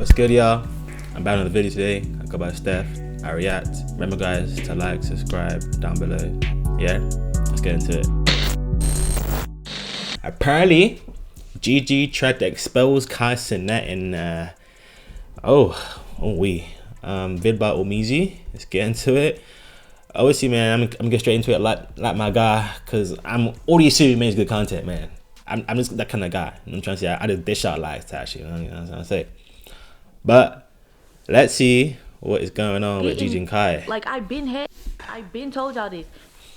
What's good, y'all? I'm back on the video today. I go by Steph. I react. Remember, guys, to like, subscribe down below. Yeah, let's get into it. Apparently, Gigi tried to expose Cenat in vid by Omizi. Let's get into it. Obviously, man, I'm gonna get straight into it like my guy, cause I'm already serious makes good content, man. I'm just that kind of guy. I'm trying to say I just dish out lies, actually. You know what I'm trying to say. But let's see what is going on with Gigi and Kai. Like I been told y'all this.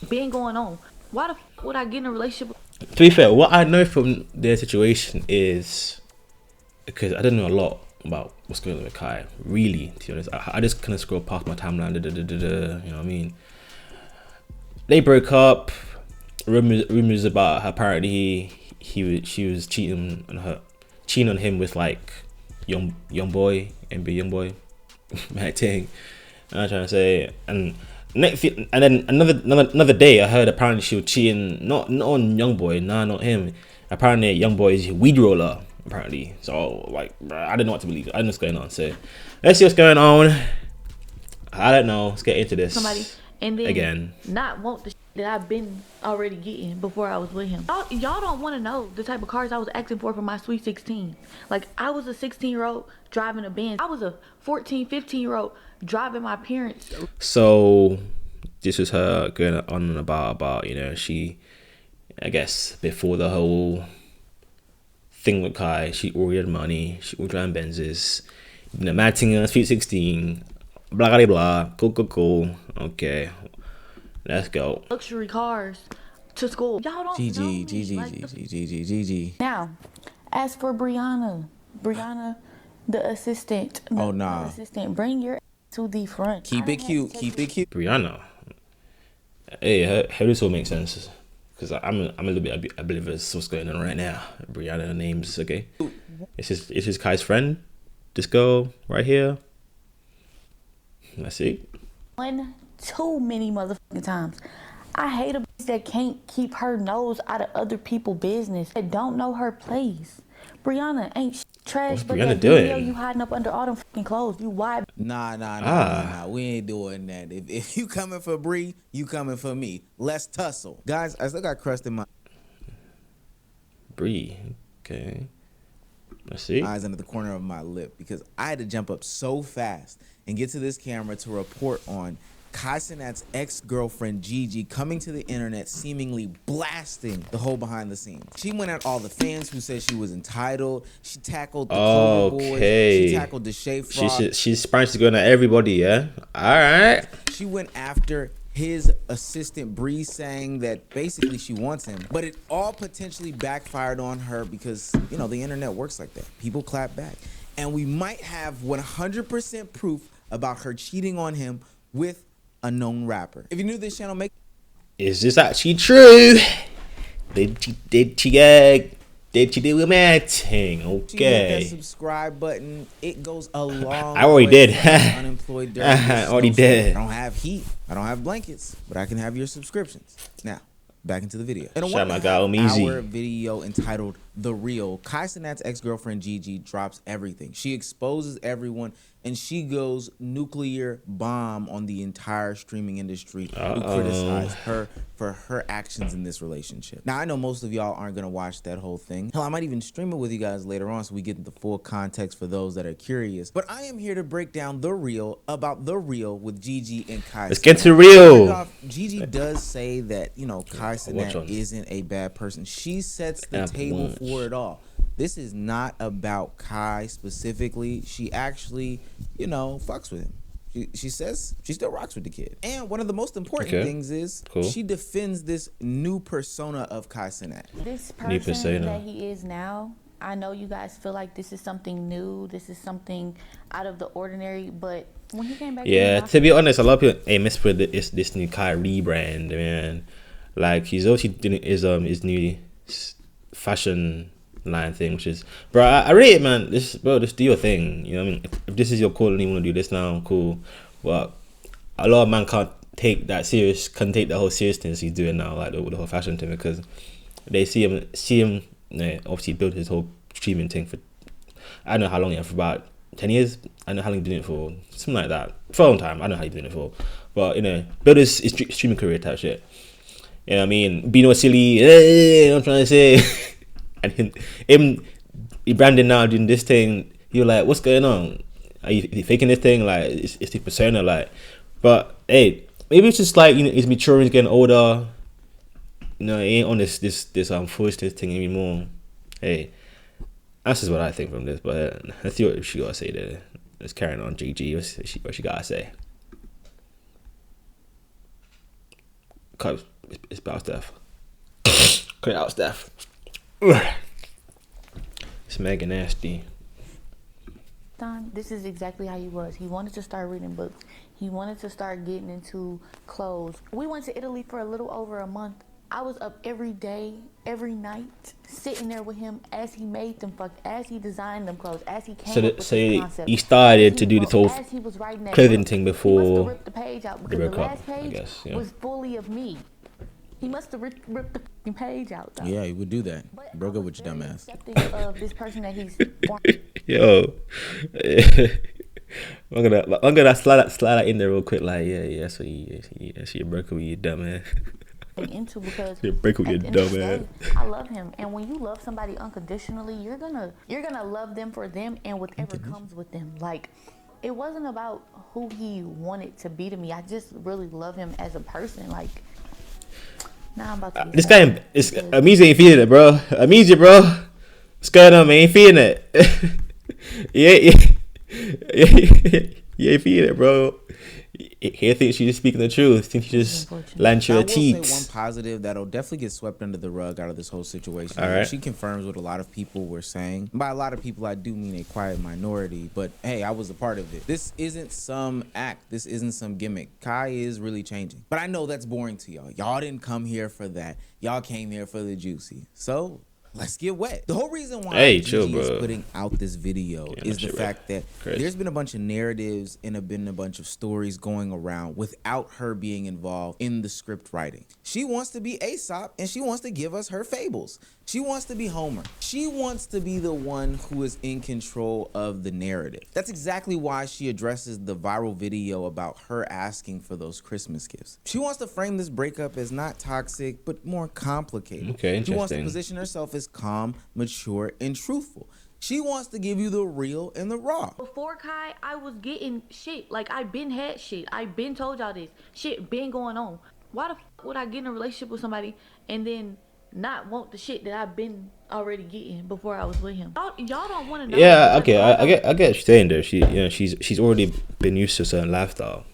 Been going on. Why the f would I get in a relationship? To be fair, what I know from their situation is because I don't know a lot about what's going on with Kai. Really, to be honest, I just kind of scroll past my timeline. You know what I mean? They broke up. Rumors about her apparently she was cheating on him with like young boy, NBA young boy, that thing. I'm trying to say, and then another day I heard apparently she was cheating not on young boy, not him. Apparently young boy is weed roller apparently. So like, I don't know what to believe. I don't know what's going on. So let's see what's going on. I don't know. Let's get into this. Somebody and then again not want the shit that I've been already getting before I was with him. Y'all don't want to know the type of cars I was asking for my sweet 16. Like I was a 16-year-old driving a Benz. I was a 14, 15-year-old driving my parents. So this was her going on and about you know, she, I guess before the whole thing with Kai, she already had money, she was driving Benzes, you know, mad thing on sweet 16, blah blah blah, cool. Okay, let's go. Luxury cars to school. Y'all don't know. Gigi. Now, as for Brianna, the assistant. The assistant, bring your to the front. Keep it cute. Brianna. Hey, how this all make sense? Because I'm a little bit oblivious to what's going on right now. Brianna, her name's okay. It's just Kai's friend. This girl right here. Let's see. Too many motherfucking times. I hate a bitch that can't keep her nose out of other people's business. That don't know her place. Brianna ain't trash, but Brianna that video you hiding up under all them fucking clothes. You wide. Nah. We ain't doing that. If you coming for Bree, you coming for me. Let's tussle. Guys, I still got crust in my Bree. Okay. Let's see. eyes under the corner of my lip because I had to jump up so fast and get to this camera to report on Cenat's ex-girlfriend Gigi coming to the internet seemingly blasting the whole behind the scenes. She went at all the fans who said she was entitled. She tackled the Clover Boys. She tackled the Shea Frog. She's to going at everybody, yeah? Alright. She went after his assistant Bree, saying that basically she wants him. But it all potentially backfired on her because, you know, the internet works like that. People clap back. And we might have 100% proof about her cheating on him with a known rapper. If you're new to this channel, Is this actually true? Did she do a mad thing? hit Okay. that subscribe button. It goes a long I already way did. to help unemployed during this I already snowstorm. did. I don't have heat. I don't have blankets, but I can have your subscriptions. Now, back into the video. In a Shout out my 1.5 guy, Omizi. hour video entitled "The Real," Cenat's ex-girlfriend Gigi drops everything. She exposes everyone, and she goes nuclear bomb on the entire streaming industry who criticize her for her actions in this relationship. Now, I know most of y'all aren't gonna watch that whole thing. Hell, I might even stream it with you guys later on so we get the full context for those that are curious. But I am here to break down the real about the real with Gigi and Kai. Let's get to real. Gigi does say that, you know, Cenat isn't a bad person. She sets the table for it all. This is not about Kai specifically. She actually, you know, fucks with him. She says she still rocks with the kid. And one of the most important things is she defends this new persona of Cenat. This person that he is now, I know you guys feel like this is something new. This is something out of the ordinary, but when he came back, to be honest, a lot of people miss with this new Kai rebrand, man. Like he's also doing his new fashion line thing, which is, bro, I rate it, man. Just do your thing. You know what I mean? If this is your call and you want to do this now, cool. But a lot of man can't take that serious, can't take the whole seriousness he's doing now, like the whole fashion thing, because they see him obviously build his whole streaming thing for, I don't know how long yet, for about 10 years. I don't know how long you've been doing it for. Something like that. For a long time. I don't know how you've been doing it for. But, you know, build this streaming career type shit. You know what I mean? Be no silly. Hey, I'm trying to say. And him Brandon now doing this thing. You're like, what's going on? Are you faking this thing? Like, it's the persona. Like, but hey, maybe it's just like, you know, he's maturing, he's getting older. You know, he ain't on this foolishness thing anymore. Hey, that's just what I think from this. But let's see what she gotta say there. Let's carry on, Gigi. What she gotta say? Cause it's about Steph. Cut it out, Steph. It's mega nasty. This is exactly how he was. He wanted to start reading books. He wanted to start getting into clothes. We went to Italy for a little over a month. I was up every day, every night, sitting there with him as he made them as he designed them clothes, as he came up with the concept. He started to do this whole clothing thing before he must have ripped the page out because the last page, I guess, yeah, was fully of me. He must have ripped the page out, though. Yeah, he would do that. Broke up with your dumb ass. Of this person that he's yo, I'm gonna slide that in there real quick. Like, yeah, so you broke up with your dumb ass. Into because you break with your dumb ass. I love him, and when you love somebody unconditionally, you're gonna love them for them and whatever comes with them. Like, it wasn't about who he wanted to be to me. I just really love him as a person. Like, now I'm about to. This guy, Amizi ain't feeling it, bro. Amizi, bro. What's going on, man? Ain't feeling it. You ain't feeling it, bro. He thinks she's just speaking the truth. Think she just lands your teeth. I will say one positive that'll definitely get swept under the rug out of this whole situation. All right. She confirms what a lot of people were saying. By a lot of people, I do mean a quiet minority. But hey, I was a part of it. This isn't some act. This isn't some gimmick. Kai is really changing. But I know that's boring to y'all. Y'all didn't come here for that. Y'all came here for the juicy. So let's get wet. The whole reason why Gigi is putting out this video is the fact that there's been a bunch of narratives and been a bunch of stories going around without her being involved in the script writing. She wants to be Aesop and she wants to give us her fables. She wants to be Homer. She wants to be the one who is in control of the narrative. That's exactly why she addresses the viral video about her asking for those Christmas gifts. She wants to frame this breakup as not toxic, but more complicated. Okay, interesting. She wants to position herself as calm, mature, and truthful. She wants to give you the real and the raw. Before Kai, I was getting shit. Like, I been had shit. I been told y'all this. Shit been going on. Why the fuck would I get in a relationship with somebody and then not want the shit that I've been already getting before I was with him? Y'all don't want to know. Yeah, okay, I get what you're saying there. She's already been used to a certain lifestyle.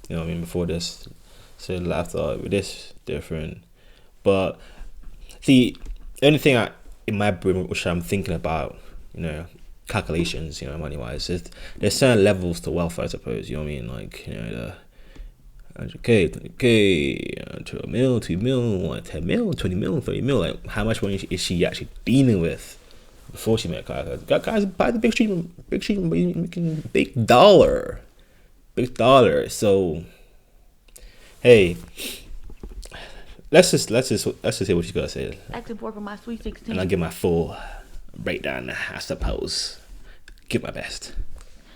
You know what I mean? Before this, certain lifestyle with this different. But see, the only thing in my brain which I'm thinking about, you know, calculations, you know, money wise, there's certain levels to wealth, I suppose. You know what I mean? Like, you know, the 100K, 20K, to a mil, 2 mil, 10 mil, 20 mil, 30 mil. Like, how much money is she actually dealing with before she met Kai? Guys buy the big stream, making big dollar. So, hey, let's just hear what she's gonna say. Acting for my sweet 16. And I'll give my full breakdown, I suppose. Give my best.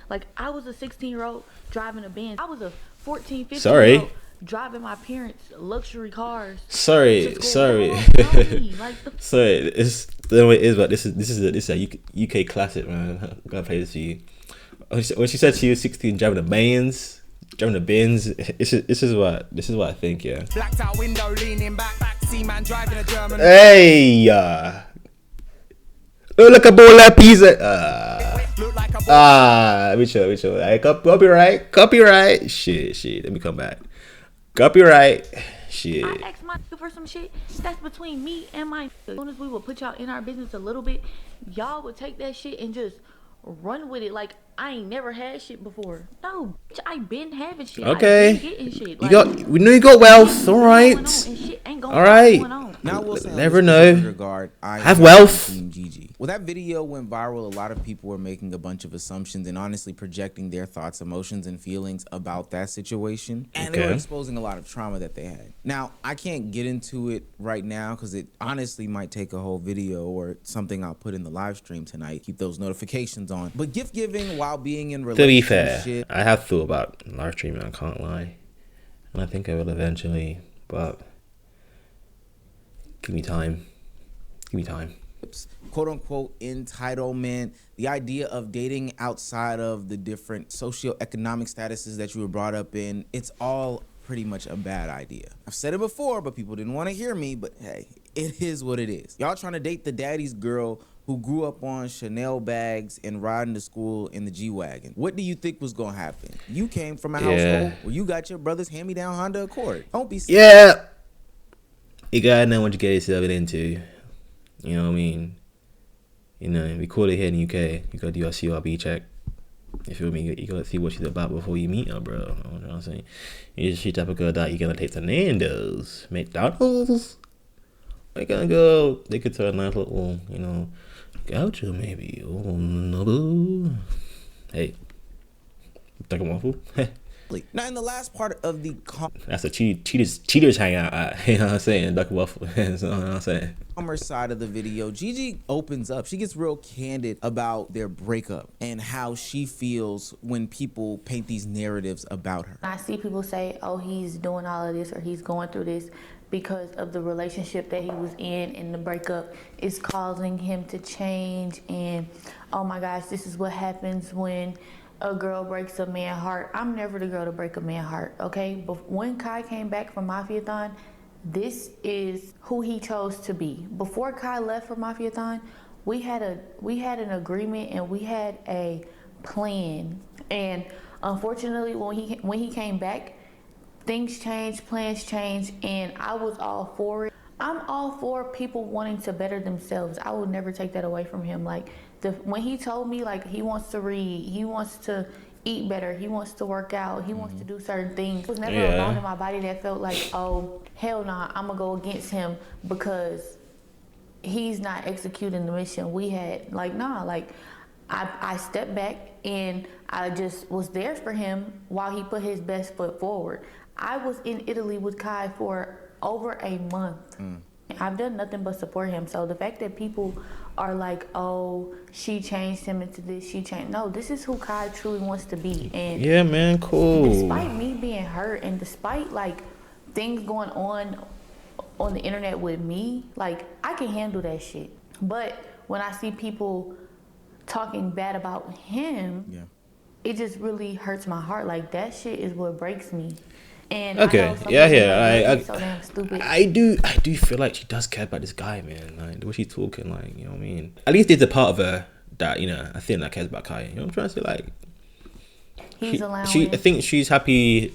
Like, I was a 16-year-old driving a Benz. I was a 14, 15-year-old driving my parents' luxury cars. Sorry. Like, Sorry, it's the way it is, but this is a UK classic, man. I'm gonna play this for you. When she said she was 16 driving a Benz, this is what I think, yeah. Blacked out window, leaning back, see man driving a German. Hey, look like a bowl of pizza. Which like, copyright. Shit. Let me come back. Copyright. Shit. I asked my for some shit that's between me and my. As soon as we would put y'all in our business a little bit, y'all would take that shit and just run with it. Like, I ain't never had shit before. No, bitch, I been having shit. Okay. I been getting shit. Like, we know you got wealth. All right. All right. Now we'll say never know. regard, I have wealth. Gigi. Well, that video went viral. A lot of people were making a bunch of assumptions and honestly projecting their thoughts, emotions, and feelings about that situation. And they were exposing a lot of trauma that they had. Now, I can't get into it right now because it honestly might take a whole video or something I'll put in the live stream tonight. Keep those notifications on. But gift giving while being in relationships. To be fair, I have thought about live streaming, I can't lie. And I think I will eventually, but give me time. Give me time. Quote unquote entitlement, the idea of dating outside of the different socioeconomic statuses that you were brought up in, it's all pretty much a bad idea. I've said it before, but people didn't want to hear me, but hey, it is what it is. Y'all trying to date the daddy's girl who grew up on Chanel bags and riding to school in the G-Wagon. What do you think was gonna happen? You came from a household where you got your brother's hand-me-down Honda Accord. Don't be scared. Yeah. You gotta know what you get yourself into. You know what I mean? You know, we call it here in the UK. You gotta do a CRB check. You feel me? You gotta see what she's about before you meet her, bro. You know what I'm saying? She's type of girl that you're gonna take to Nando's, McDonald's. They're gonna go. They could turn a nice little, you know, gaucho maybe. Oh no. Hey, think I'm awful. Now, in the last part of the that's a cheaters hangout. You know what I'm saying? Duck waffle. You know what I'm saying? Commerce side of the video, Gigi opens up. She gets real candid about their breakup and how she feels when people paint these narratives about her. I see people say, oh, he's doing all of this or he's going through this because of the relationship that he was in, and the breakup is causing him to change, and oh my gosh, this is what happens when a girl breaks a man's heart. I'm never the girl to break a man's heart, okay? But when Kai came back from Mafiathon, this is who he chose to be. Before Kai left for Mafiathon, we had an agreement and we had a plan. And unfortunately, when he came back, things changed, plans changed, and I was all for it. I'm all for people wanting to better themselves. I would never take that away from him. Like, when he told me, like, he wants to read, he wants to eat better, he wants to work out, he wants to do certain things. There was never a bone in my body that felt like, oh, hell nah, I'm gonna go against him because he's not executing the mission we had. Like, nah, like, I stepped back and I just was there for him while he put his best foot forward. I was in Italy with Kai for over a month. I've done nothing but support him. So the fact that people are like, oh, she changed him into this, she changed. No, this is who Kai truly wants to be. And yeah, man, cool. Despite me being hurt and despite like things going on the internet with me, like, I can handle that shit. But when I see people talking bad about him, it just really hurts my heart. Like, that shit is what breaks me. And okay, so damn stupid. I do feel like she does care about this guy, man. Like, the way she's talking, like, you know what I mean. At least there's a part of her that, you know, I think that cares about Kai. You know what I'm trying to say? Like, I think she's happy.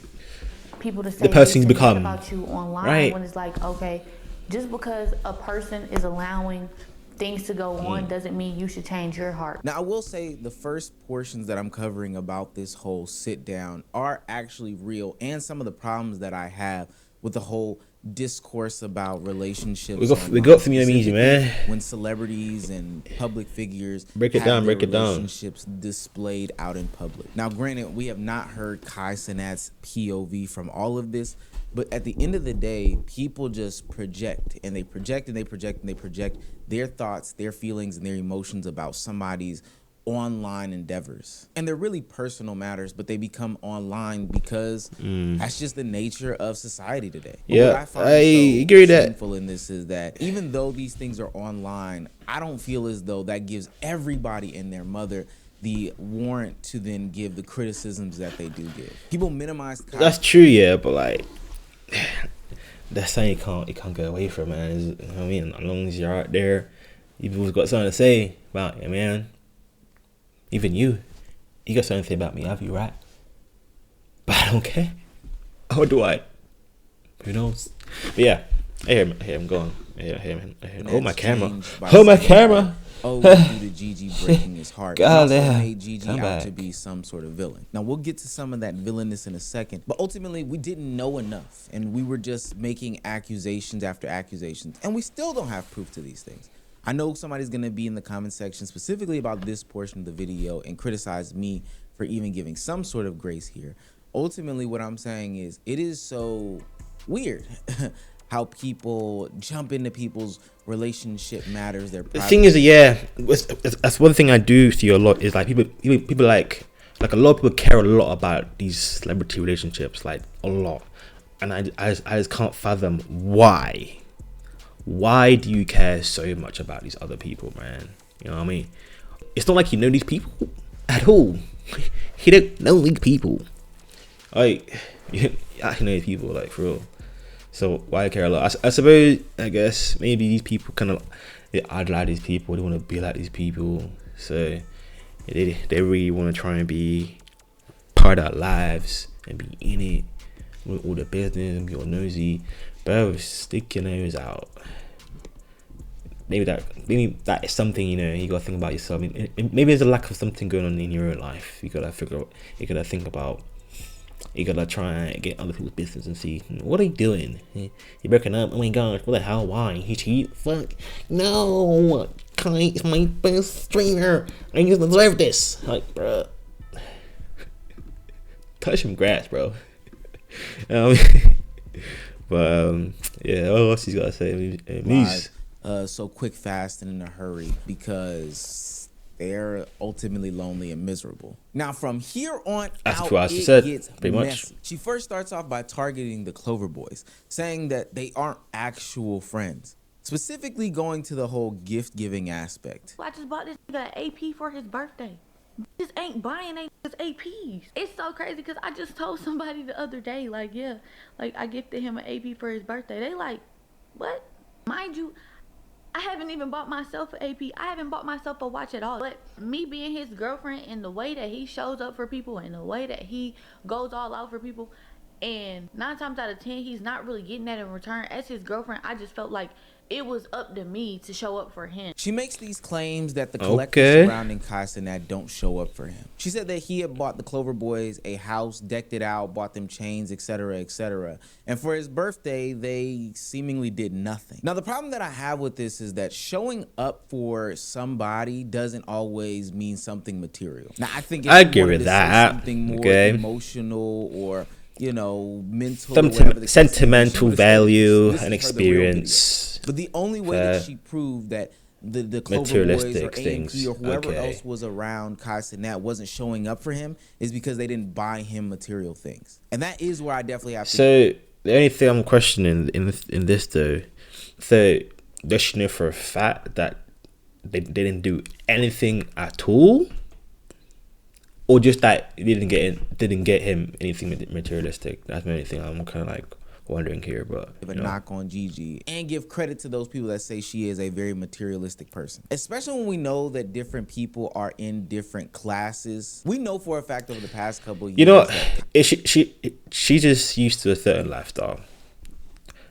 People to say the person he's become about you online, right? When it's like, okay, just because a person is allowing things to go on doesn't mean you should change your heart. Now, I will say the first portions that I'm covering about this whole sit down are actually real, and some of the problems that I have with the whole discourse about relationships. We got some easy, man. When celebrities and public figures break it down. Relationships displayed out in public. Now, granted, we have not heard Kai Cenat's POV from all of this, but at the end of the day, people just project, and they project, and they project, and they project their thoughts, their feelings, and their emotions about somebody's online endeavors. And they're really personal matters, but they become online because that's just the nature of society today. But yeah, what I find agree that shameful in this is that even though these things are online, I don't feel as though that gives everybody and their mother the warrant to then give the criticisms that they do give. People minimize. That's true, yeah, but like, that's something you can't go away from, man. You know what I mean? As long as you're out there, you've got something to say about it, man. Even you got something to say about me, have you, right? But I don't care. Or do I? Who knows? But yeah, I hear him going. I hear him. Hold my camera. Hold my camera. Oh, due to Gigi breaking his heart. God, also made Gigi out to be some sort of villain. Now, we'll get to some of that villainous in a second, but ultimately, we didn't know enough, and we were just making accusations after accusations, and we still don't have proof to these things. I know somebody's gonna be in the comment section specifically about this portion of the video and criticize me for even giving some sort of grace here. Ultimately, what I'm saying is it is so weird how people jump into people's relationship matters. Their the thing is, yeah, that's one thing I do see a lot is like people like a lot of people care a lot about these celebrity relationships, like a lot, and I just can't fathom why. Why do you care so much about these other people, man? You know what I mean? It's not like you know these people at all. You don't know these people. Like, you actually know these people, like, for real. So why care a lot? I suppose, I guess, maybe these people kind of, they idolize these people. They want to be like these people. So they really want to try and be part of our lives and be in it with all the business and be all nosy. Bro, stick your nose out. Maybe that is something, you know, you gotta think about yourself. Maybe there's a lack of something going on in your own life. You gotta figure out, you gotta think about, you gotta try and get other people's business and see, what are you doing? You're breaking up? Oh my gosh, what the hell? Why? He cheat? Fuck. No! Kai is my best trainer. I just deserve this. Like, bro. Touch some grass, bro. But yeah, what else you gotta say? Muse. So quick, fast, and in a hurry because they're ultimately lonely and miserable. Now, from here on out, it gets pretty much. She first starts off by targeting the Clover Boys, saying that they aren't actual friends, specifically going to the whole gift-giving aspect. I just bought this nigga an AP for his birthday. Just ain't buying his APs. It's so crazy because I just told somebody the other day, like, yeah, like I gifted him an AP for his birthday. They like, what? Mind you, I haven't even bought myself an AP. I haven't bought myself a watch at all. But me being his girlfriend and the way that he shows up for people and the way that he goes all out for people, and 9 times out of 10, he's not really getting that in return. As his girlfriend, I just felt like it was up to me to show up for him. She makes these claims that the collectors surrounding Kai Cenat don't show up for him. She said that he had bought the Clover Boys a house, decked it out, bought them chains, etc., etc. And for his birthday, they seemingly did nothing. Now, the problem that I have with this is that showing up for somebody doesn't always mean something material. Now, I think I agree with that. Something more emotional or, you know, mental, sentimental value and experience. But the only way that she proved that the Clover Boys or AMP or whoever else was around Kai Cenat wasn't showing up for him is because they didn't buy him material things. And that is where I definitely have to... So, the only thing I'm questioning in this though, so does she know for a fact that they didn't do anything at all? Or just that it didn't get him anything materialistic? That's the only thing I'm kind of like wondering here. But give a knock on Gigi and give credit to those people that say she is a very materialistic person, especially when we know that different people are in different classes. We know for a fact over the past couple of years, you know, she just used to a certain lifestyle.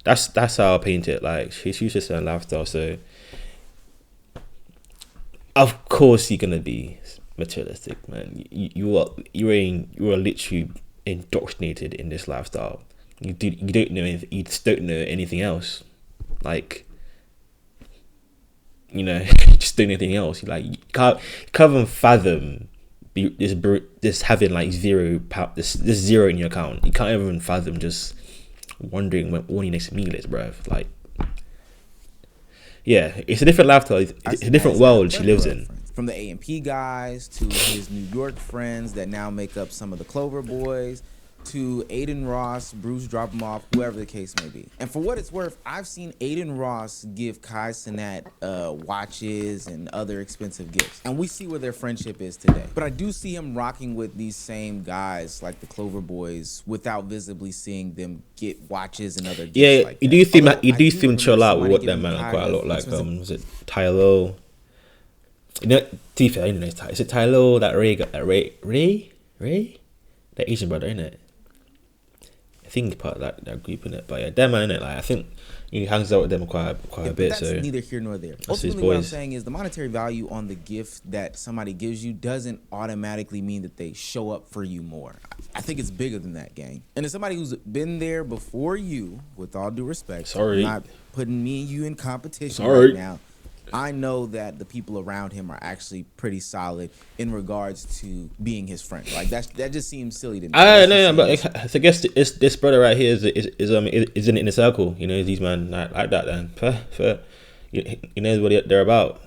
That's how I paint it. Like, she's used to a certain lifestyle, so of course you're gonna be materialistic, man. You are literally indoctrinated in this lifestyle. You don't know anything, you just don't know anything else. Like, you know, you just don't know anything else. You can't even fathom this having like this zero in your account. You can't even fathom just wondering when your next meal is, bruv. Like, yeah, it's a different lifestyle. It's a different world she lives in. From the AMP guys to his New York friends that now make up some of the Clover Boys, to Aiden Ross, Bruce drop him off, whoever the case may be. And for what it's worth, I've seen Aiden Ross give Kai Cenat watches and other expensive gifts. And we see where their friendship is today. But I do see him rocking with these same guys like the Clover Boys without visibly seeing them get watches and other gifts. Yeah, like you do see him chill out with what that man quite a lot. Like, was it Tylo? You know, to be fair, you know, is it Tylo, that Ray? That Asian brother, isn't it? I think he's part of that group, in it. But yeah, that man, innit? Like, I think he hangs out with them quite a bit. That's so neither here nor there. Ultimately, what I'm saying is the monetary value on the gift that somebody gives you doesn't automatically mean that they show up for you more. I think it's bigger than that, gang. And as somebody who's been there before you, with all due respect, I'm not putting me and you in competition right now. I know that the people around him are actually pretty solid in regards to being his friend. Like that just seems silly to me. I know, but I guess this brother right here is in the circle. You know, these man like that. Then fair. You know what they're about.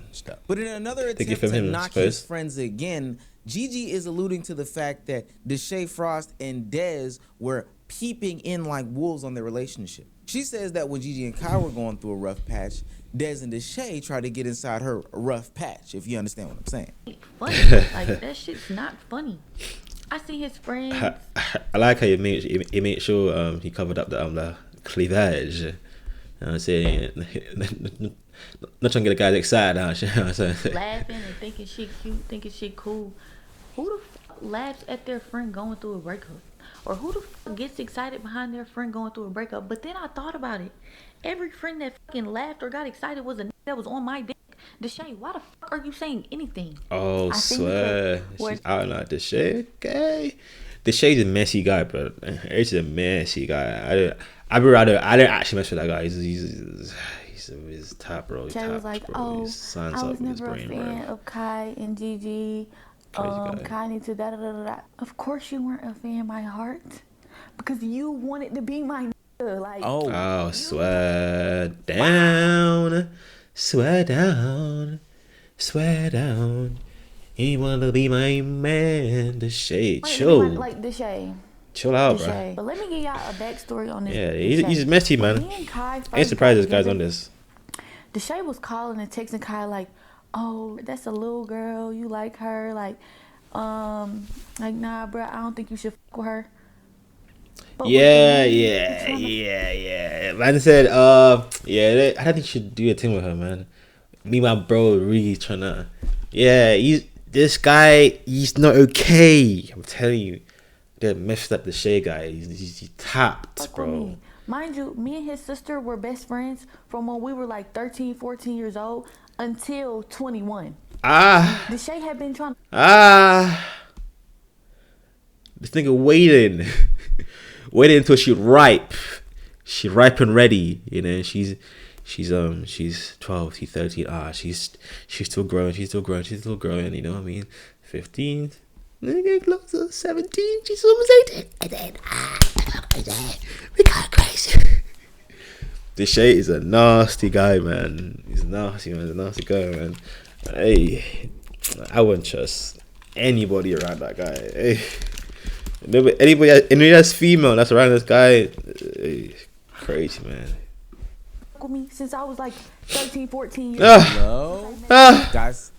But in another attempt to knock his friends again, Gigi is alluding to the fact that Deshae Frost and Dez were peeping in like wolves on their relationship. She says that when Gigi and Kai were going through a rough patch, Dez and Deshae tried to get inside her rough patch, if you understand what I'm saying. Funny. Like, that shit's not funny. I see his friends. I like how he made sure he covered up the cleavage. You know what I'm saying? Not trying to get the guys excited, you know what I'm saying? Laughing and thinking shit cute, thinking shit cool. Who the fuck laughs at their friend going through a breakup? Or who the fuck gets excited behind their friend going through a breakup? But then I thought about it. Every friend that fucking laughed or got excited was a that was on my dick. Deshae, why the fuck are you saying anything? Oh, swear. She's out like Deshae. Okay. Deshae's a messy guy, bro. He's a messy guy. I didn't actually mess with that guy. He's top, bro. Deshae was like, oh, I was never a fan of Kai and Gigi. Kai needs to da. Of course you weren't a fan, my heart, because you wanted to be my nigga. Like, swear down, swear down. He wanna be my man. Deshae, chill. Like Deshae. Chill out, bro. But let me give y'all a backstory on this. Yeah, he's messy, man. I ain't surprised this guy's on this. Deshae was calling and texting Kai like, oh, that's a little girl, you like her, like nah, bro, I don't think you should fuck with her. But yeah. Man said, I don't think you should do a thing with her, man. Me, my bro, really trying to. Yeah, this guy, he's not okay. I'm telling you, they messed up the Deshae guy. He's tapped, bro. Mind you, me and his sister were best friends from when we were like 13, 14 years old until 21. Deshae had been trying. This nigga waiting until she ripe. She ripe and ready. You know, she's 12, she's 13. She's still growing. You know what I mean? 15. Nigga close to 17. She's almost 18. And then we got crazy. Deshae is a nasty guy, man. He's nasty, man. He's a nasty guy, man. Hey, I wouldn't trust anybody around that guy. Hey, anybody that's female that's around this guy, hey, crazy, man. With me since I was like 13, 14 years old. Guys,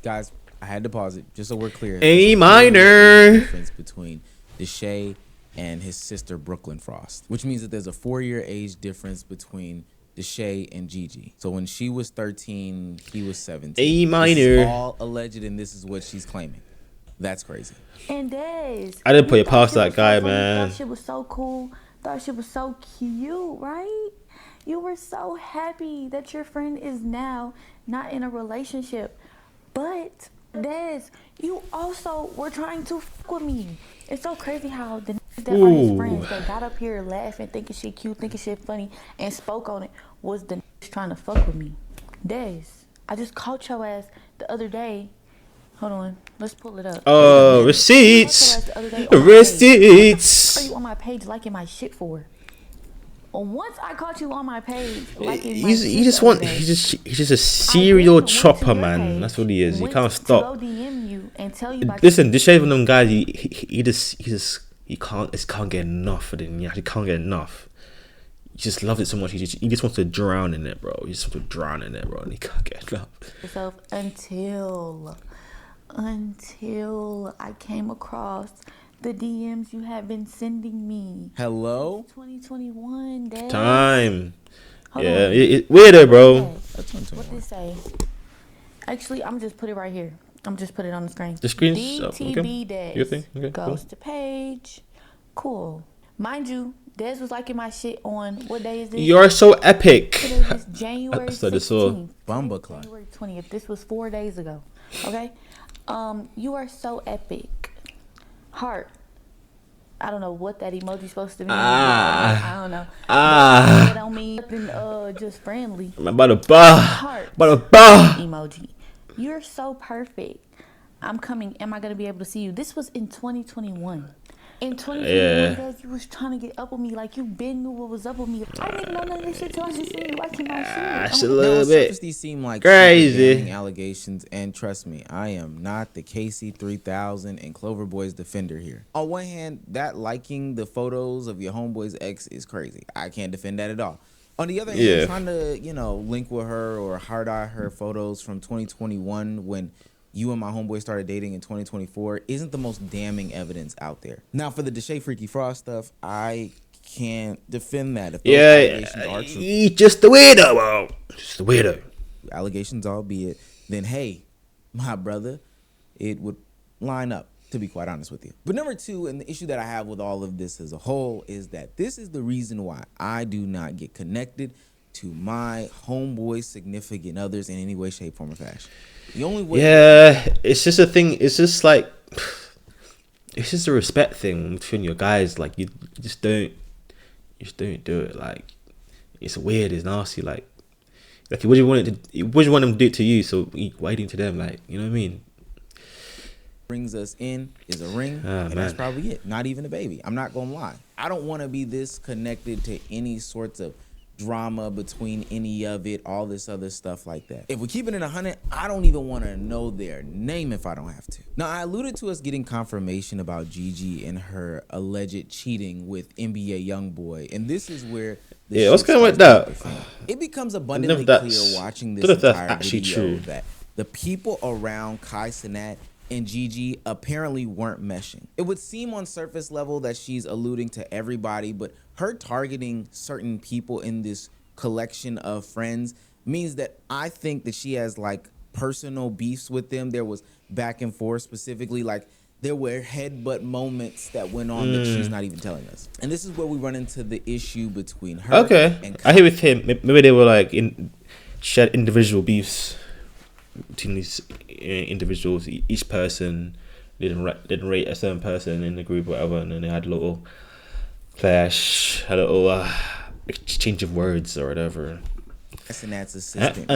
I had to pause it just so we're clear. A minor difference between Deshae and his sister Brooklyn Frost, which means that there's a 4-year age difference between Deshae and Gigi. So when she was 13, he was 17. A minor. This is all alleged, and this is what she's claiming. That's crazy. And Dez, I didn't put it past that guy, man. Thought shit was so cool. Thought shit was so cute, right? You were so happy that your friend is now not in a relationship. But Dez, you also were trying to fuck with me. It's so crazy how the that are his friends that got up here laughing, thinking shit cute, thinking shit funny, and spoke on it was the trying to fuck with me. Dez, I just caught your ass the other day. Hold on, let's pull it up. Receipts. Receipts. What are you on my page liking my shit for? Once I caught you on my page, he's just a serial chopper, man. That's what he is. He can't stop. Listen, this shade of them guys, he can't get enough of it. He can't get enough. He just loves it so much. He just wants to drown in it, bro. He just wants to drown in it, bro, and he can't get enough. Yourself until I came across the DMs you have been sending me. Hello? 2021 Dez. Time. Weirder, bro. What did it say? Actually, I'm just put it right here. I'm just put it on the screen. The screen. DTB Dez. Your thing? Okay, goes to page. Cool. Mind you, Dez was liking my shit on what day is this? You're so epic. Today is January 16th. Bumba Club. January 20th. This was 4 days ago. Okay. You are so epic. Heart. I don't know what that emoji's supposed to mean. Ah. I don't know. Ah. It don't mean nothing. Just friendly. About a bar. Heart About a bar. emoji. You're so perfect. I'm coming. Am I gonna be able to see you? This was in 2021. In 2021, guys, you was trying to get up with me like you been knew what was up with me. I didn't even know none of this shit till I just seen you liking my shit. That's a Now, little on bit surface, these seem like crazy. super damning allegations, and trust me, I am not the KC3000 and Cloverboy's defender here. On one hand, that liking the photos of your homeboy's ex is crazy. I can't defend that at all. On the other hand, trying to, link with her or hard eye her photos from 2021 when you and my homeboy started dating in 2024 isn't the most damning evidence out there. Now, for the Deshae Freaky Frost stuff, I can't defend that. If those allegations are true, he's just a weirdo, bro. Just a weirdo. Allegations albeit, then hey, my brother, it would line up, to be quite honest with you. But number two, and the issue that I have with all of this as a whole, is that this is the reason why I do not get connected to my homeboy's significant others in any way, shape, form, or fashion. The only way. Yeah, it's just a thing. It's just like, it's just a respect thing between your guys. Like you just don't do it. Like it's weird. It's nasty. Like what do you want them to do it to you? So why do it to them? Like, you know what I mean? Brings us in is a ring, and that's probably it. Not even a baby. I'm not gonna lie. I don't want to be this connected to any sorts of drama between any of it, all this other stuff like that. If we're keeping it 100, I don't even want to know their name if I don't have to. Now, I alluded to us getting confirmation about Gigi and her alleged cheating with NBA YoungBoy, and this is where what's going on with that? It becomes abundantly clear watching this entire video that the people around Kai Cenat and Gigi apparently weren't meshing. It would seem on surface level that she's alluding to everybody, but her targeting certain people in this collection of friends means that I think that she has like personal beefs with them. There was back and forth, specifically like there were headbutt moments that went on that she's not even telling us. And this is where we run into the issue between her and Kai. I hear with him, maybe they were like shared individual beefs between these individuals. Each person didn't rate a certain person in the group or whatever, and then they had a little clash, had a little exchange of words or whatever. And that's assistant,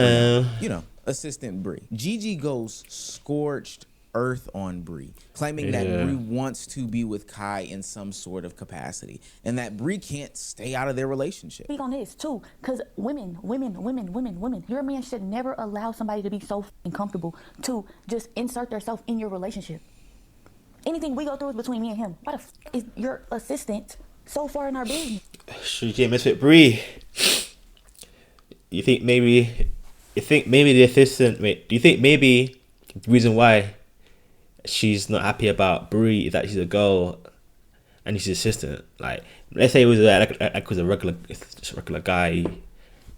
assistant Bree. Gigi goes scorched earth on Bree, claiming that Bree wants to be with Kai in some sort of capacity, and that Bree can't stay out of their relationship. Speak on this too, because women, your man should never allow somebody to be so comfortable to just insert themselves in your relationship. Anything we go through is between me and him. Why the is your assistant so far in our business? Should you mess with Bree? You think maybe the assistant? Wait, do you think maybe the reason why she's not happy about Bree is that she's a girl and she's assistant? Like, let's say it was a regular guy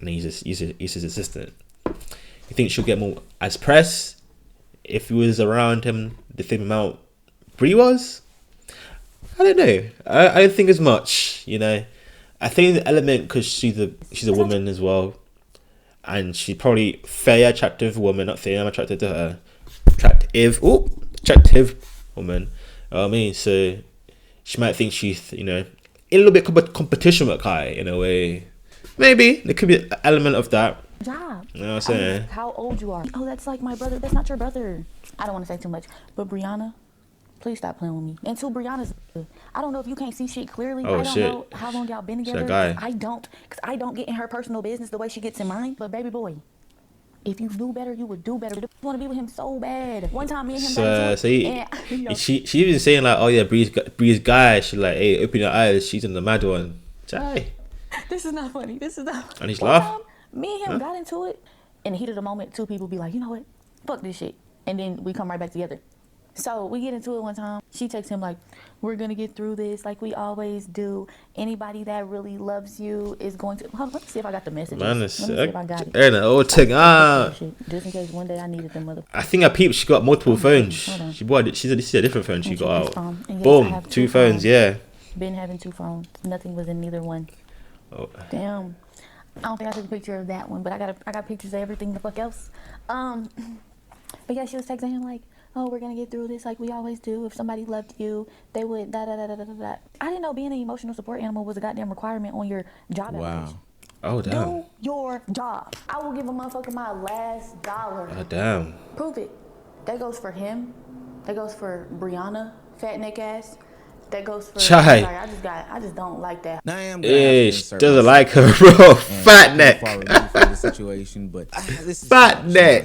and he's his assistant. You think she'll get more as press if he was around him the same amount Bree was? I don't know. I don't think as much. I think the element because she's a woman as well, and she's probably fairly attractive woman. Not saying I'm attracted to her. Attractive woman. I mean, so she might think she's a little bit competition with Kai in a way. Maybe there could be an element of that. Job. You know what I'm saying? How old you are? Oh, that's like my brother. That's not your brother. I don't want to say too much, but Brianna, please stop playing with me. And two, Brianna's. I don't know if you can't see shit clearly. I don't know how long y'all been together. I don't get in her personal business the way she gets in mine. But baby boy, if you knew better, you would do better. I want to be with him so bad. One time, me and him got into it. She even saying like, oh yeah, Bree's guy. She like, hey, open your eyes. She's in the mad one. Hey. This is not funny. This is not. And he's laughing. Me and him got into it. In the heat of the moment, two people be like, you know what? Fuck this shit. And then we come right back together. So we get into it one time. She texts him like, we're going to get through this like we always do. Anybody that really loves you is going to... Let me see if I got the messages. Let me see if I got it. Just in case one day I needed them mother... I think I peeped. She got multiple phones. She's a different phone she got out. Yes, boom, two phones, yeah. Been having two phones. Nothing was in neither one. Oh. Damn. I don't think I took a picture of that one, but I got pictures of everything the fuck else. But yeah, she was texting him like, oh, we're gonna get through this like we always do. If somebody loved you, they would da da da da da da da. I didn't know being an emotional support animal was a goddamn requirement on your job application. Oh, damn. Do your job. I will give a motherfucker my last dollar. Oh, damn. Prove it. That goes for him. That goes for Brianna, fat neck ass. That goes for. Chai. Sorry, I just don't like that. Now I am Yeah, she doesn't like her, bro. Fat neck. Far removed from the situation, but this is Fat neck.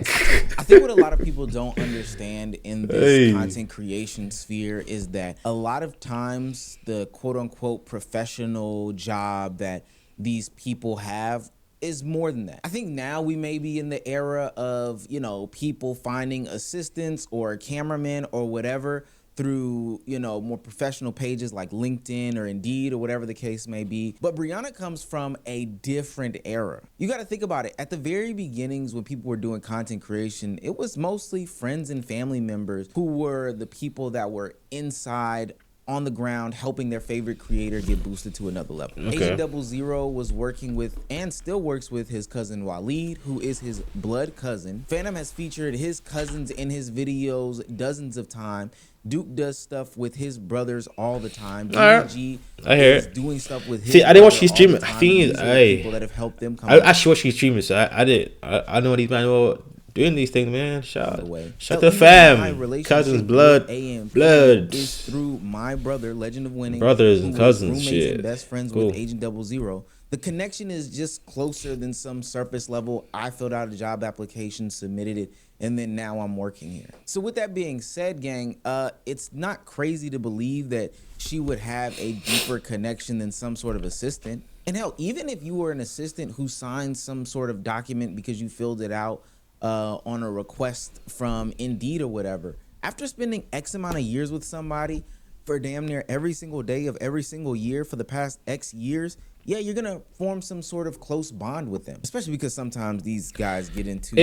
I think what a lot of people don't understand in this content creation sphere is that a lot of times the quote unquote professional job that these people have is more than that. I think now we may be in the era of, you know, people finding assistants or cameramen or whatever through, you know, more professional pages like LinkedIn or Indeed or whatever the case may be. But Brianna comes from a different era. You got to think about it. At the very beginnings when people were doing content creation, it was mostly friends and family members who were the people that were inside on the ground helping their favorite creator get boosted to another level. Okay. Agent 00 was working with and still works with his cousin Waleed, who is his blood cousin. Phantom has featured his cousins in his videos dozens of times. Duke does stuff with his brothers all the time. Gigi is doing stuff with his. See, I didn't watch his stream. I think people that have helped them come. I actually watched his streaming, so I know these men were doing these things, man. Shout the fam, cousins, blood is through my brother, Legend of Winning, brothers and cousins, roommates shit. and best friends with Agent 00. The connection is just closer than some surface level. I filled out a job application, submitted it, and then now I'm working here. So with that being said, gang, it's not crazy to believe that she would have a deeper connection than some sort of assistant. And hell, even if you were an assistant who signed some sort of document because you filled it out on a request from Indeed or whatever, after spending X amount of years with somebody for damn near every single day of every single year for the past X years, yeah, you're gonna form some sort of close bond with them. Especially because sometimes these guys get into. He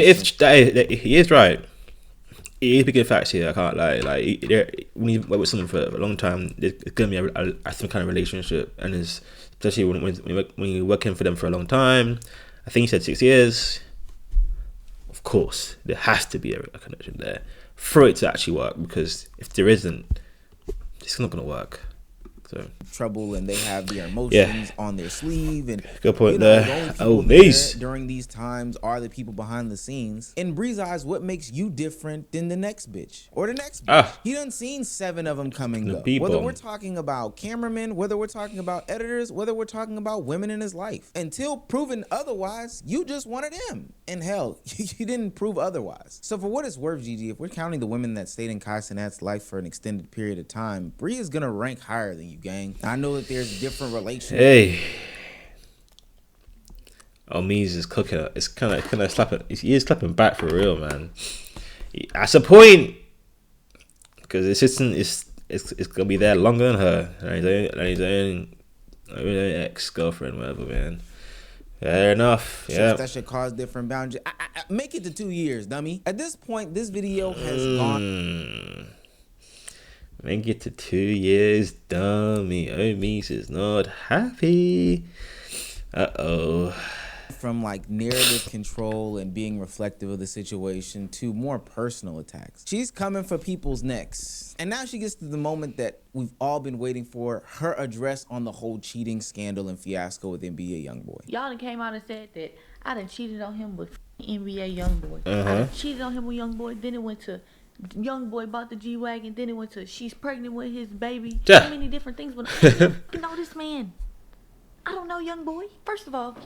is right. He is speaking facts here. I can't lie. Like when you work with someone for a long time, it's gonna be some kind of relationship, and it's especially when you're working for them for a long time. I think he said 6 years. Of course, there has to be a connection there for it to actually work. Because if there isn't, it's not gonna work. So trouble, and they have their emotions on their sleeve, and good point, you know, there. Oh, nice. During these times are the people behind the scenes. In Bree's eyes, what makes you different than the next bitch or the next bitch? He done seen 7 of them come and go. Whether we're talking about cameramen, whether we're talking about editors, whether we're talking about women in his life. Until proven otherwise, you just wanted him. And hell, you didn't prove otherwise. So for what it's worth, Gigi, if we're counting the women that stayed in Kai Cenat's life for an extended period of time, Bree is gonna rank higher than you, gang. I know that there's different relationships. Hey, Mees is cooking it. It's kind of slapping. He is clapping back for real, man. That's a point, because the assistant is gonna be there longer than her, and his own ex-girlfriend, whatever, man. Fair enough. Yeah, that should cause different boundaries. Make it to 2 years, dummy. At this point, this video has gone. Make it to 2 years, dummy. Mees is not happy. From like narrative control and being reflective of the situation to more personal attacks. She's coming for people's necks. And now she gets to the moment that we've all been waiting for, her address on the whole cheating scandal and fiasco with NBA Youngboy. Y'all done came out and said that I done cheated on him with NBA Youngboy. I done cheated on him with Youngboy, then it went to Youngboy bought the G-Wagon, then it went to she's pregnant with his baby. Yeah. So many different things, but I don't know this man. I don't know Youngboy. First of all,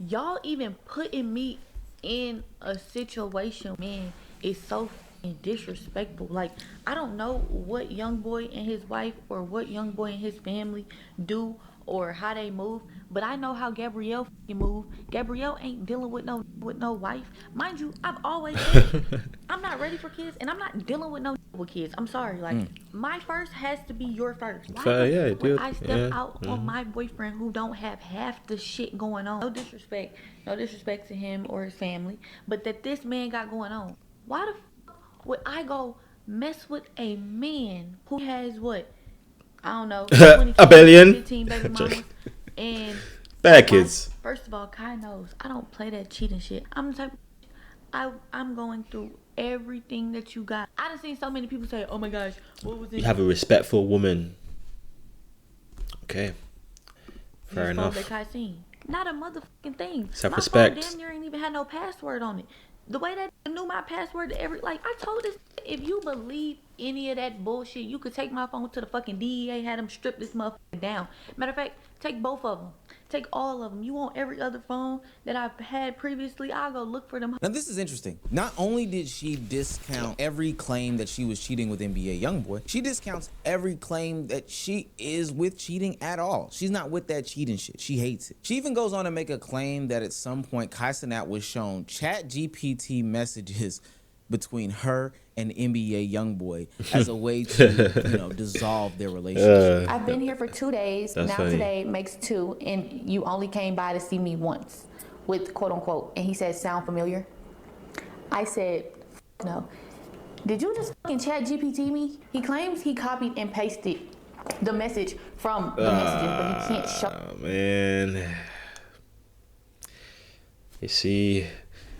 y'all even putting me in a situation, man, is so disrespectful. Like, I don't know what Youngboy and his wife or what Youngboy and his family do or how they move, but I know how Gabrielle move. Gabrielle ain't dealing with no wife. Mind you, I've always said I'm not ready for kids, and I'm not dealing with no with kids. I'm sorry. Like, my first has to be your first. Why would I step out on my boyfriend who don't have half the shit going on? No disrespect to him or his family, but that this man got going on. Why the fuck would I go mess with a man who has what? I don't know, 1 billion 15 baby mamas, and bad kids. First of all, Kai knows I don't play that cheating shit. I'm the type. I'm going through everything that you got. I done seen so many people say, "Oh my gosh, what was it?" You have a respectful woman. Okay. Fair enough. Not a motherfucking thing. Self-respect. My phone damn near ain't even had no password on it. The way that knew my password to I told this, if you believe any of that bullshit, you could take my phone to the fucking DEA, had them strip this motherfucker down. Matter of fact, take both of them. Take all of them. You want every other phone that I've had previously, I'll go look for them. Now this is interesting. Not only did she discount every claim that she was cheating with NBA YoungBoy, she discounts every claim that she is with cheating at all. She's not with that cheating shit. She hates it. She even goes on to make a claim that at some point Cenat was shown ChatGPT messages between her and NBA YoungBoy as a way to, dissolve their relationship. I've been here for 2 days. Now funny. Today makes 2, and you only came by to see me once, with quote unquote. And he said, "Sound familiar?" I said, "No." Did you just fucking ChatGPT me? He claims he copied and pasted the message from the messages, but he can't show. Man, you see,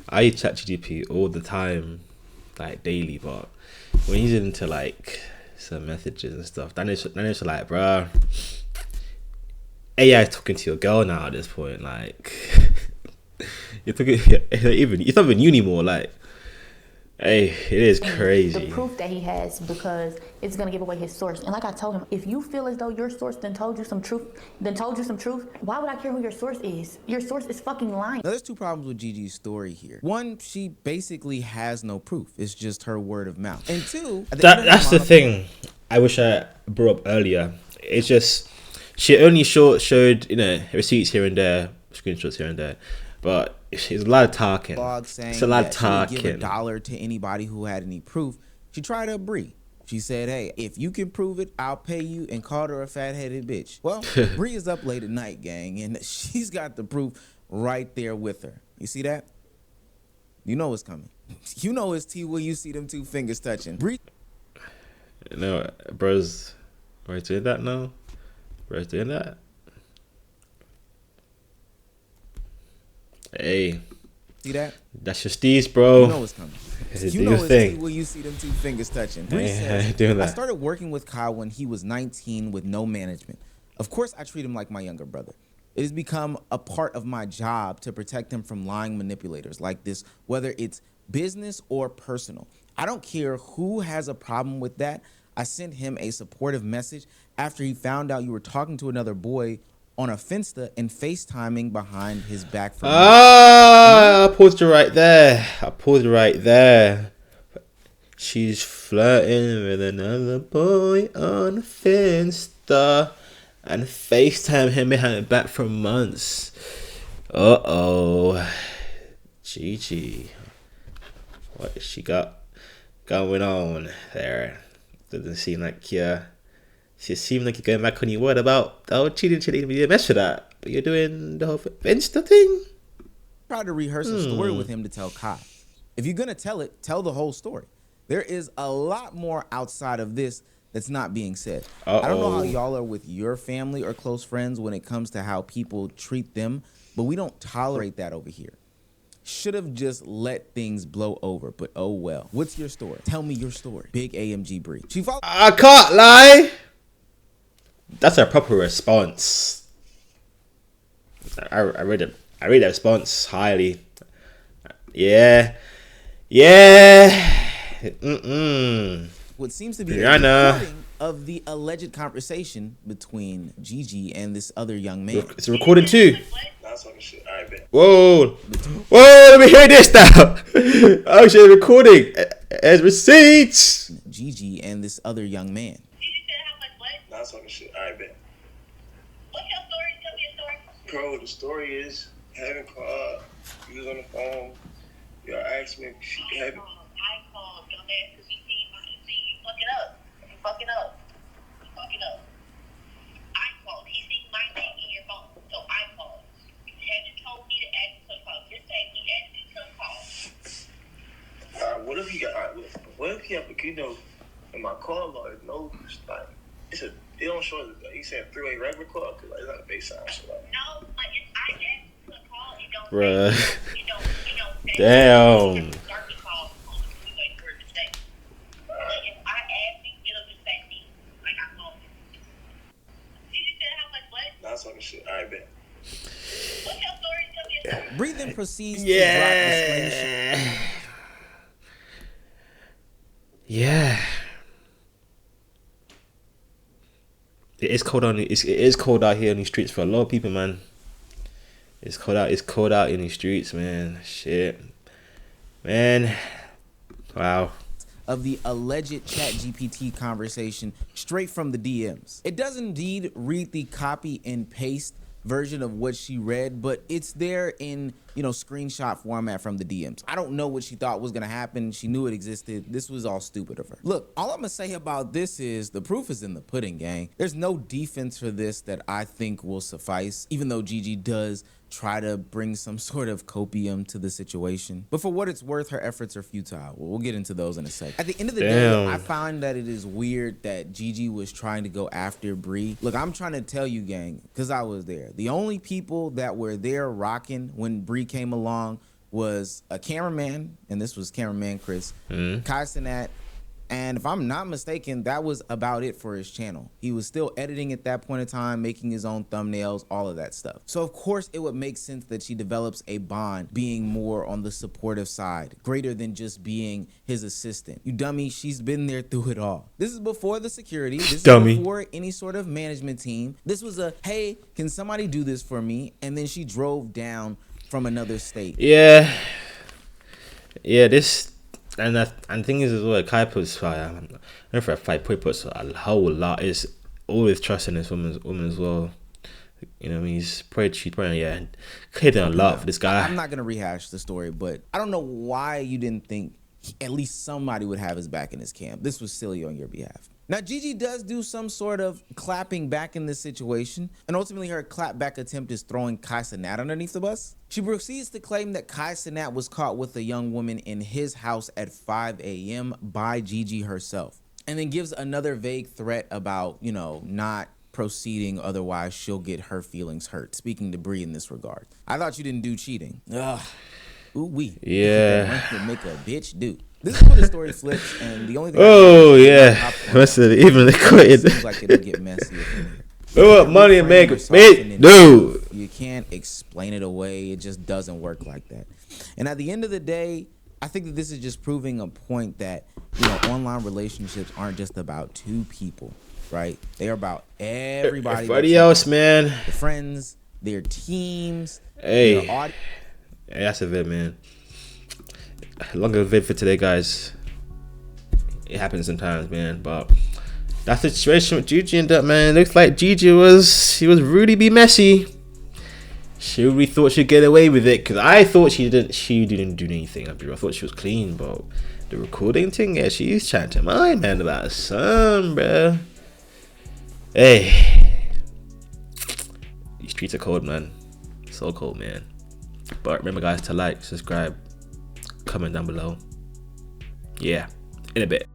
I use ChatGPT all the time, like daily, but when he's into like some messages and stuff, then it's like, bruh, AI is talking to your girl now at this point. Like, you're talking, it's not even you anymore. Like, hey, it is crazy. The proof that he has, because it's gonna give away his source. And like I told him, if you feel as though your source told you some truth, why would I care who your source is? Your source is fucking lying. Now, there's 2 problems with Gigi's story here. 1, she basically has no proof. It's just her word of mouth. And 2, that's the thing I wish I brought up earlier. It's just she only showed receipts here and there, screenshots here and there, but it's a lot of talking. It's a lot of talking. She would give $1 to anybody who had any proof. She tried to Bree. She said, "Hey, if you can prove it, I'll pay you," and called her a fat-headed bitch. Well, Bree is up late at night, gang, and she's got the proof right there with her. You see that? You know it's coming. You know it's T when you see them 2 fingers touching. Bree. No, bro's doing that now. Bro's doing that. Hey, see that? That's your steez, bro. You know it's coming. You know it's T when you see them 2 fingers touching. Bree says, doing that. "I started working with Kyle when he was 19 with no management. Of course, I treat him like my younger brother. It has become a part of my job to protect him from lying manipulators like this, whether it's business or personal. I don't care who has a problem with that. I sent him a supportive message after he found out you were talking to another boy on a Finsta and FaceTiming behind his back from I paused it right there. She's flirting with another boy on Finsta and FaceTime him behind his back for months. Gigi, what has she got going on there? Doesn't seem like It seems like you're going back on your word about cheating. You mess with that, but you're doing the whole Insta thing. Tried to rehearse a story with him to tell Kai. If you're gonna tell it, tell the whole story. There is a lot more outside of this that's not being said. I don't know how y'all are with your family or close friends when it comes to how people treat them, but we don't tolerate that over here. Should have just let things blow over, but oh well. What's your story? Tell me your story. Big AMG Bree. I can't lie. That's a proper response. I read it. I read that response highly. Yeah. What seems to be a recording of the alleged conversation between Gigi and this other young man. It's a recording too. Whoa, let me hear this now. Oh, she's recording as receipts. Gigi and this other young man. Not talking shit. All right, bet. What's your story? Tell me your story. Bro, the story is having called. You was on the phone. Y'all asked me if she could have it. I called, dumbass, because you fucking up. You fucking up. I called. He seen my name in your phone, so I called. You hadn't told me to ask you to call. Just say he asked you to call. All right, what if he got? All right, what if he have in my call log, no, like it don't show that he said 3-way regular call because it's not a base sound. So no, but I asked you to call. You don't. Bruh. Damn. I'm talking shit. All right, bet. What's your story? Tell me your story. Bree then proceeds to drop the screenshot. Yeah. It is cold on it is cold out here in the streets for a lot of people, man. It's cold out in the streets, man. Shit. Man. Wow. Of the alleged ChatGPT conversation straight from the DMs. It does indeed read the copy and paste version of what she read, but it's there in, screenshot format from the DMs. I don't know what she thought was gonna happen. She knew it existed. This was all stupid of her. Look, all I'm gonna say about this is the proof is in the pudding, gang. There's no defense for this that I think will suffice, even though Gigi does try to bring some sort of copium to the situation. But for what it's worth, her efforts are futile. We'll get into those in a sec. At the end of the day, I find that it is weird that Gigi was trying to go after Bree. Look, I'm trying to tell you, gang, because I was there. The only people that were there rocking when Bree came along was a cameraman, and this was cameraman Chris, Kai Cenat, and if I'm not mistaken, that was about it for his channel. He was still editing at that point in time, making his own thumbnails, all of that stuff. So of course it would make sense that she develops a bond being more on the supportive side, greater than just being his assistant. You dummy, she's been there through it all. This is before the security. This is before any sort of management team. This was a, hey, can somebody do this for me? And then she drove down from another state. Yeah, this. And the thing is as well, Kai puts I know for a fact, puts a whole lot. Is always trusting this woman as well. You know what I mean? She's probably cleared a lot for this guy. I'm not gonna rehash the story, but I don't know why you didn't think at least somebody would have his back in his camp. This was silly on your behalf. Now, Gigi does do some sort of clapping back in this situation, and ultimately her clapback attempt is throwing Kai Cenat underneath the bus. She proceeds to claim that Kai Cenat was caught with a young woman in his house at 5 a.m. by Gigi herself, and then gives another vague threat about, not proceeding, otherwise she'll get her feelings hurt, speaking to Bree in this regard. I thought you didn't do cheating. Ugh. Ooh-wee. Yeah. Make a bitch do. This is where the story flips, and the only thing. What's it even quitted? Seems like it'll get messy. What money make it, dude? You can't explain it away. It just doesn't work like that. And at the end of the day, I think that this is just proving a point that online relationships aren't just about two people, right? They are about everybody else, man. Their friends, their teams, their audience. Hey, that's a vid, man. Longer vid for today, guys. It happens sometimes, man. But that situation with Gigi and that, man, looks like Gigi was really be messy. She really thought she'd get away with it, because I thought she didn't do anything. I thought she was clean, but the recording thing, yeah, she's chatting to my man about son, bruh. Hey, these streets are cold, man. So cold, man. But remember, guys, to like, subscribe, comment down below. Yeah, in a bit.